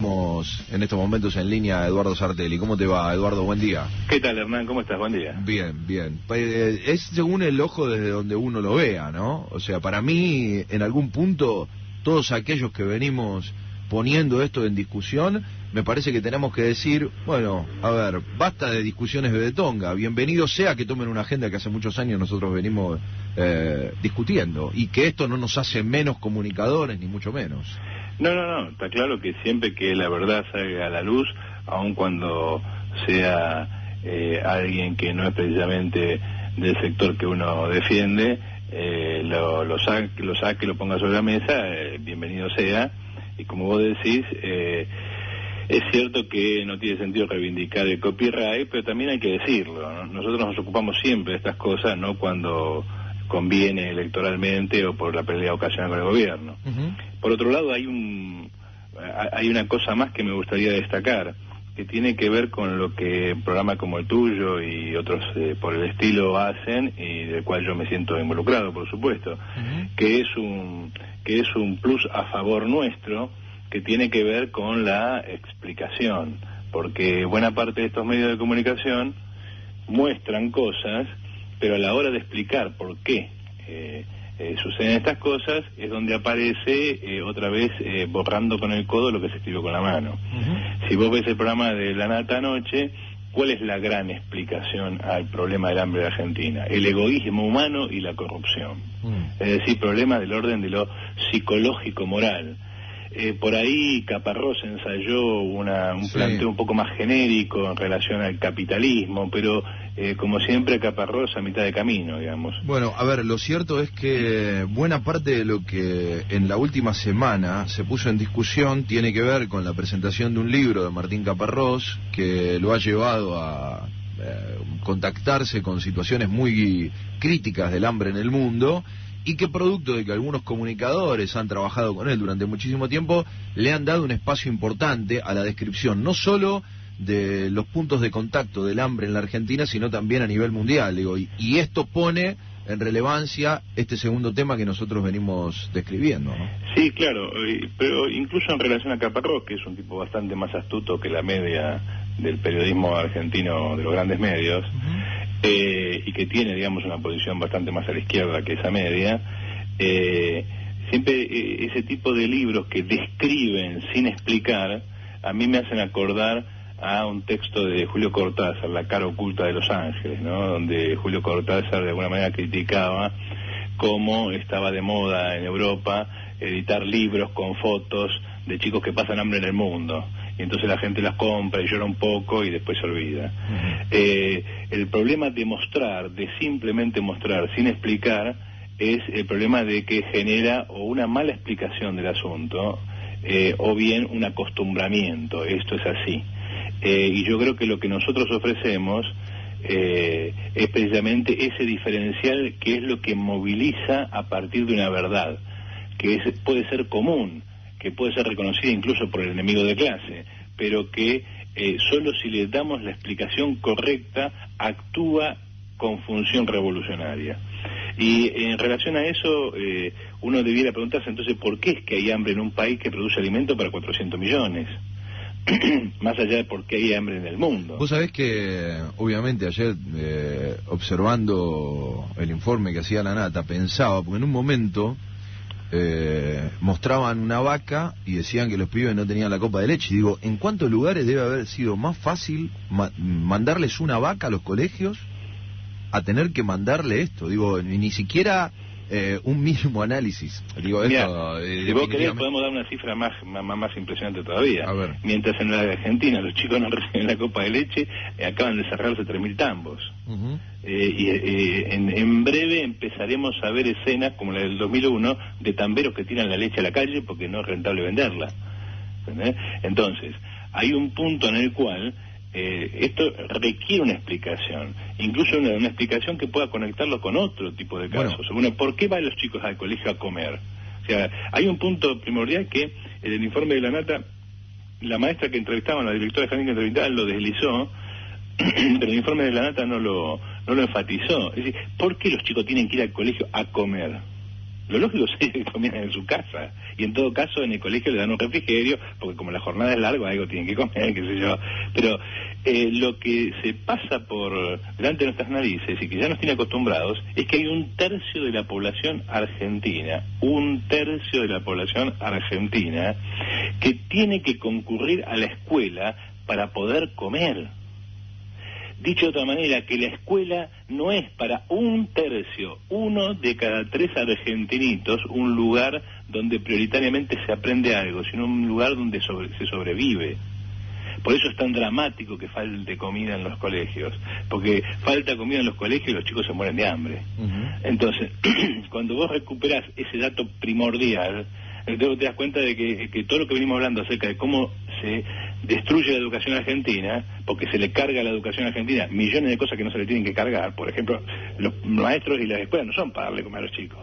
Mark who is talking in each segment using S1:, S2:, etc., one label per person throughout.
S1: Estamos en estos momentos en línea a Eduardo Sartelli. ¿Cómo te va, Eduardo? Buen día.
S2: ¿Qué tal, Hernán? ¿Cómo estás? Buen día.
S1: Bien, bien. Es según el ojo desde donde uno lo vea, ¿no? O sea, para mí, en algún punto, todos aquellos que venimos poniendo esto en discusión, me parece que tenemos que decir, bueno, a ver, basta de discusiones de tonga, bienvenido sea que tomen una agenda que hace muchos años nosotros venimos discutiendo, y que esto no nos hace menos comunicadores, ni mucho menos.
S2: No, está claro que siempre que la verdad salga a la luz, aun cuando sea alguien que no es precisamente del sector que uno defiende, lo saque, lo ponga sobre la mesa, bienvenido sea. Y como vos decís, es cierto que no tiene sentido reivindicar el copyright, pero también hay que decirlo, ¿no? Nosotros nos ocupamos siempre de estas cosas, no cuando conviene electoralmente o por la pelea ocasional con el gobierno. Por otro lado, hay una cosa más que me gustaría destacar, que tiene que ver con lo que programas como el tuyo y otros por el estilo hacen, y del cual yo me siento involucrado, por supuesto, que es un plus a favor nuestro, que tiene que ver con la explicación, porque buena parte de estos medios de comunicación muestran cosas, pero a la hora de explicar por qué suceden estas cosas es donde aparece otra vez borrando con el codo lo que se escribió con la mano. Si vos ves el programa de La Nata anoche, ¿cuál es la gran explicación al problema del hambre de Argentina? El egoísmo humano y la corrupción. Es decir, problema del orden de lo psicológico-moral. Por ahí Caparrós ensayó un planteo un poco más genérico en relación al capitalismo, pero como siempre Caparrós a mitad de camino, digamos.
S1: Bueno, a ver, lo cierto es que buena parte de lo que en la última semana se puso en discusión tiene que ver con la presentación de un libro de Martín Caparrós, que lo ha llevado a contactarse con situaciones muy críticas del hambre en el mundo, y que producto de que algunos comunicadores han trabajado con él durante muchísimo tiempo, le han dado un espacio importante a la descripción, no solo de los puntos de contacto del hambre en la Argentina, sino también a nivel mundial, digo, y esto pone en relevancia este segundo tema que nosotros venimos describiendo, ¿no?
S2: Sí, claro, pero incluso en relación a Caparrós, que es un tipo bastante más astuto que la media del periodismo argentino, de los grandes medios, y que tiene, digamos, una posición bastante más a la izquierda que esa media, siempre ese tipo de libros que describen sin explicar, a mí me hacen acordar a un texto de Julio Cortázar, La cara oculta de Los Ángeles, ¿no? Donde Julio Cortázar de alguna manera criticaba cómo estaba de moda en Europa editar libros con fotos de chicos que pasan hambre en el mundo, y entonces la gente las compra y llora un poco y después se olvida. El problema de mostrar, de simplemente mostrar sin explicar, es el problema de que genera o una mala explicación del asunto, o bien un acostumbramiento. Esto es así. Y yo creo que lo que nosotros ofrecemos es precisamente ese diferencial, que es lo que moviliza a partir de una verdad, que puede ser común, que puede ser reconocida incluso por el enemigo de clase, pero que solo si le damos la explicación correcta actúa con función revolucionaria. Y en relación a eso, uno debiera preguntarse entonces por qué es que hay hambre en un país que produce alimento para 400 millones. Más allá de por qué hay hambre en el mundo.
S1: Vos sabés que, obviamente, ayer, observando el informe que hacía La Nata, pensaba, porque en un momento mostraban una vaca y decían que los pibes no tenían la copa de leche. Y digo, ¿en cuántos lugares debe haber sido más fácil mandarles una vaca a los colegios a tener que mandarle esto? Digo, ni siquiera un mínimo análisis. Digo,
S2: mirá,
S1: esto,
S2: si vos querés podemos dar una cifra más impresionante todavía.
S1: A ver.
S2: Mientras en la Argentina los chicos no reciben la copa de leche, acaban de cerrarse 3.000 tambos. En breve empezaremos a ver escenas como la del 2001 de tamberos que tiran la leche a la calle porque no es rentable venderla. ¿Entendés? Entonces, hay un punto en el cual esto requiere una explicación, incluso una explicación que pueda conectarlo con otro tipo de casos. Bueno, ¿por qué van los chicos al colegio a comer? O sea, hay un punto primordial que en el informe de La Nata, la maestra que entrevistaban, la directora de jardín que entrevistaban, lo deslizó, pero el informe de La Nata no lo enfatizó. Es decir, ¿por qué los chicos tienen que ir al colegio a comer? Lo lógico sería que comieran en su casa, y en todo caso en el colegio le dan un refrigerio, porque como la jornada es larga, algo tienen que comer, qué sé yo. Pero lo que se pasa por delante de nuestras narices, y que ya nos tiene acostumbrados, es que hay 1/3 de la población argentina, 1/3 de la población argentina, que tiene que concurrir a la escuela para poder comer. Dicho de otra manera, que la escuela no es para 1/3, 1 de cada 3 argentinitos, un lugar donde prioritariamente se aprende algo, sino un lugar donde se sobrevive. Por eso es tan dramático que falte comida en los colegios, porque falta comida en los colegios y los chicos se mueren de hambre. Entonces, cuando vos recuperás ese dato primordial, entonces te das cuenta de que todo lo que venimos hablando acerca de cómo se destruye la educación argentina, porque se le carga a la educación argentina millones de cosas que no se le tienen que cargar. Por ejemplo, los maestros y las escuelas no son para darle comer a los chicos,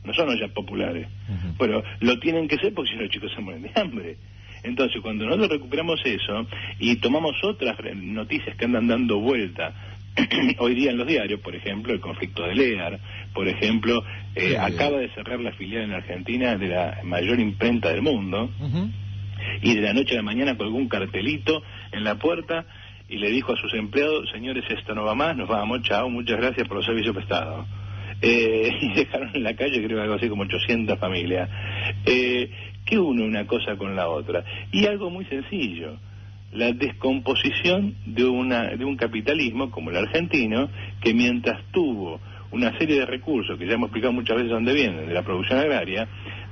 S2: no son ollas populares, pero lo tienen que ser porque si no los chicos se mueren de hambre. Entonces, cuando nosotros recuperamos eso y tomamos otras noticias que andan dando vuelta hoy día en los diarios, por ejemplo, el conflicto de Lear, por ejemplo, acaba de cerrar la filial en Argentina de la mayor imprenta del mundo, y de la noche a la mañana colgó un cartelito en la puerta y le dijo a sus empleados: señores, esto no va más, nos vamos, chao, muchas gracias por los servicios prestados. Y dejaron en la calle, creo, algo así como 800 familias. ¿Qué une una cosa con la otra? Y algo muy sencillo: la descomposición de un capitalismo como el argentino, que mientras tuvo una serie de recursos, que ya hemos explicado muchas veces dónde vienen, de la producción agraria,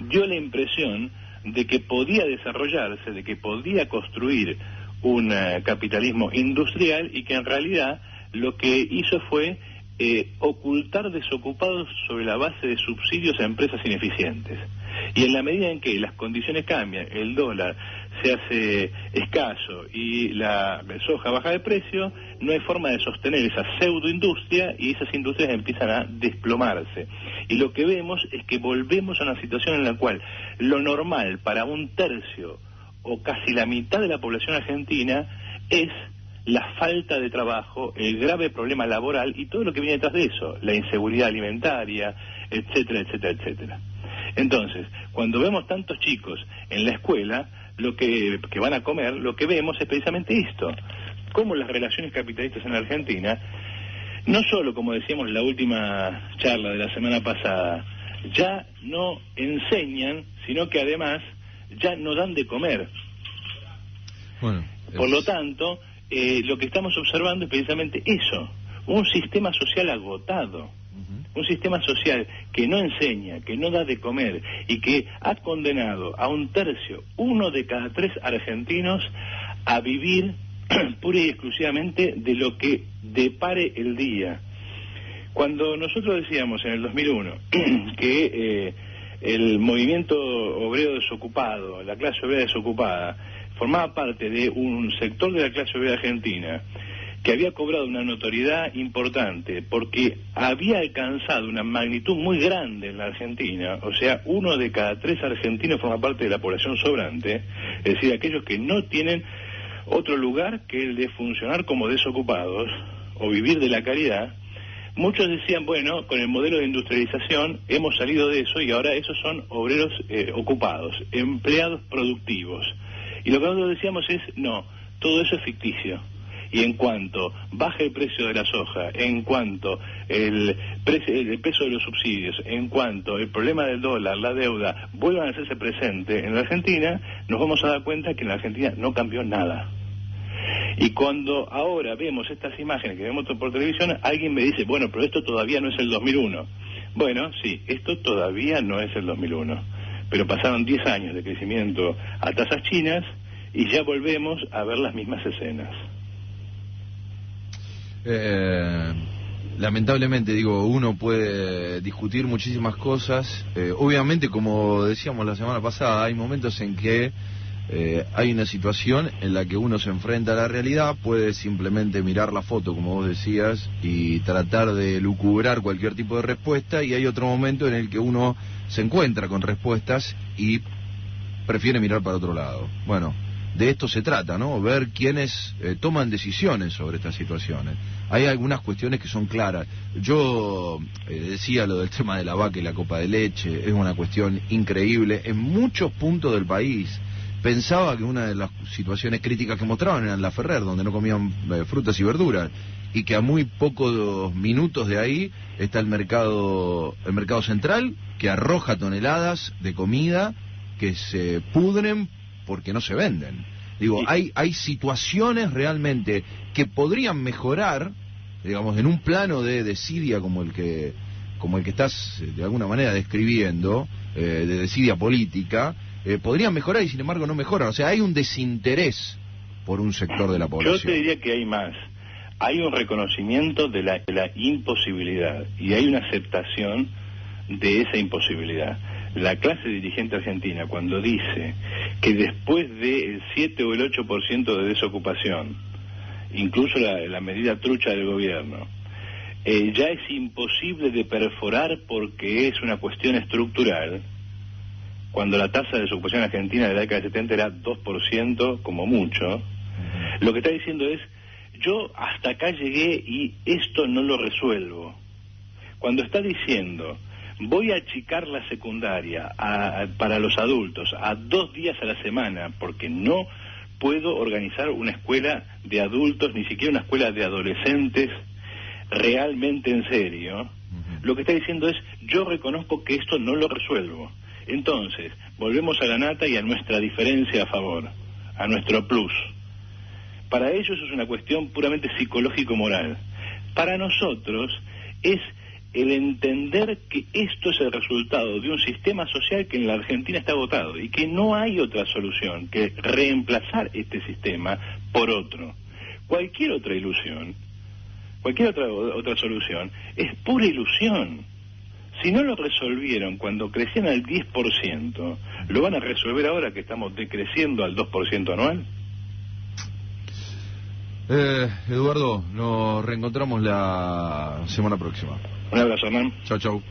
S2: dio la impresión de que podía desarrollarse, de que podía construir un capitalismo industrial, y que en realidad lo que hizo fue ocultar desocupados sobre la base de subsidios a empresas ineficientes. Y en la medida en que las condiciones cambian, el dólar se hace escaso y la soja baja de precio, no hay forma de sostener esa pseudoindustria, y esas industrias empiezan a desplomarse. Y lo que vemos es que volvemos a una situación en la cual lo normal para 1/3 o casi la mitad de la población argentina es la falta de trabajo, el grave problema laboral y todo lo que viene detrás de eso, la inseguridad alimentaria, etcétera, etcétera, etcétera. Entonces, cuando vemos tantos chicos en la escuela, lo que van a comer, lo que vemos es precisamente esto: cómo las relaciones capitalistas en la Argentina, no solo, como decíamos en la última charla de la semana pasada, ya no enseñan, sino que además ya no dan de comer. Bueno, por lo tanto, lo que estamos observando es precisamente eso: un sistema social agotado, un sistema social que no enseña, que no da de comer, y que ha condenado a 1/3, 1 de cada 3 argentinos, a vivir pura y exclusivamente de lo que depare el día. Cuando nosotros decíamos en el 2001 que el movimiento obrero desocupado, la clase obrera desocupada, formaba parte de un sector de la clase obrera argentina que había cobrado una notoriedad importante porque había alcanzado una magnitud muy grande en la Argentina, o sea, 1 de cada 3 argentinos forma parte de la población sobrante, es decir, aquellos que no tienen otro lugar que el de funcionar como desocupados o vivir de la caridad. Muchos decían, bueno, con el modelo de industrialización hemos salido de eso y ahora esos son obreros ocupados, empleados productivos. Y lo que nosotros decíamos es, no, todo eso es ficticio. Y en cuanto baje el precio de la soja, en cuanto el peso de los subsidios, en cuanto el problema del dólar, la deuda, vuelvan a hacerse presente en la Argentina, nos vamos a dar cuenta que en la Argentina no cambió nada. Y cuando ahora vemos estas imágenes que vemos por televisión, alguien me dice, bueno, pero esto todavía no es el 2001. Bueno, sí, esto todavía no es el 2001. Pero pasaron 10 años de crecimiento a tasas chinas y ya volvemos a ver las mismas escenas.
S1: Lamentablemente, digo, uno puede discutir muchísimas cosas. Obviamente, como decíamos la semana pasada, hay momentos en que hay una situación en la que uno se enfrenta a la realidad, puede simplemente mirar la foto, como vos decías, y tratar de lucubrar cualquier tipo de respuesta, y hay otro momento en el que uno se encuentra con respuestas y prefiere mirar para otro lado. Bueno, de esto se trata, ¿no? Ver quiénes toman decisiones sobre estas situaciones. Hay algunas cuestiones que son claras. Yo decía lo del tema de la vaca y la copa de leche, es una cuestión increíble en muchos puntos del país. Pensaba que una de las situaciones críticas que mostraban era en La Ferrer, donde no comían frutas y verduras, y que a muy pocos minutos de ahí está el mercado central, que arroja toneladas de comida que se pudren porque no se venden. Digo, hay situaciones realmente que podrían mejorar, digamos, en un plano de desidia como el que estás de alguna manera describiendo, de desidia política, podrían mejorar y sin embargo no mejoran. O sea, hay un desinterés por un sector de la población.
S2: Yo te diría que hay más. Hay un reconocimiento de la imposibilidad y hay una aceptación de esa imposibilidad. La clase dirigente argentina, cuando dice que después del 7 o el 8% de desocupación, incluso la medida trucha del gobierno, ya es imposible de perforar porque es una cuestión estructural, cuando la tasa de desocupación argentina de la década de 70 era 2% como mucho, lo que está diciendo es, yo hasta acá llegué y esto no lo resuelvo. Cuando está diciendo, voy a achicar la secundaria para los adultos a 2 días a la semana, porque no puedo organizar una escuela de adultos, ni siquiera una escuela de adolescentes realmente en serio, lo que está diciendo es, yo reconozco que esto no lo resuelvo. Entonces, volvemos a la nata y a nuestra diferencia a favor, a nuestro plus. Para ellos es una cuestión puramente psicológico-moral. Para nosotros es el entender que esto es el resultado de un sistema social que en la Argentina está agotado y que no hay otra solución que reemplazar este sistema por otro. Cualquier otra ilusión, cualquier otra solución es pura ilusión. Si no lo resolvieron cuando crecían al 10%, ¿lo van a resolver ahora que estamos decreciendo al 2% anual?
S1: Eduardo, nos reencontramos la semana próxima.
S2: Un abrazo, Hernán.
S1: Chau, chau.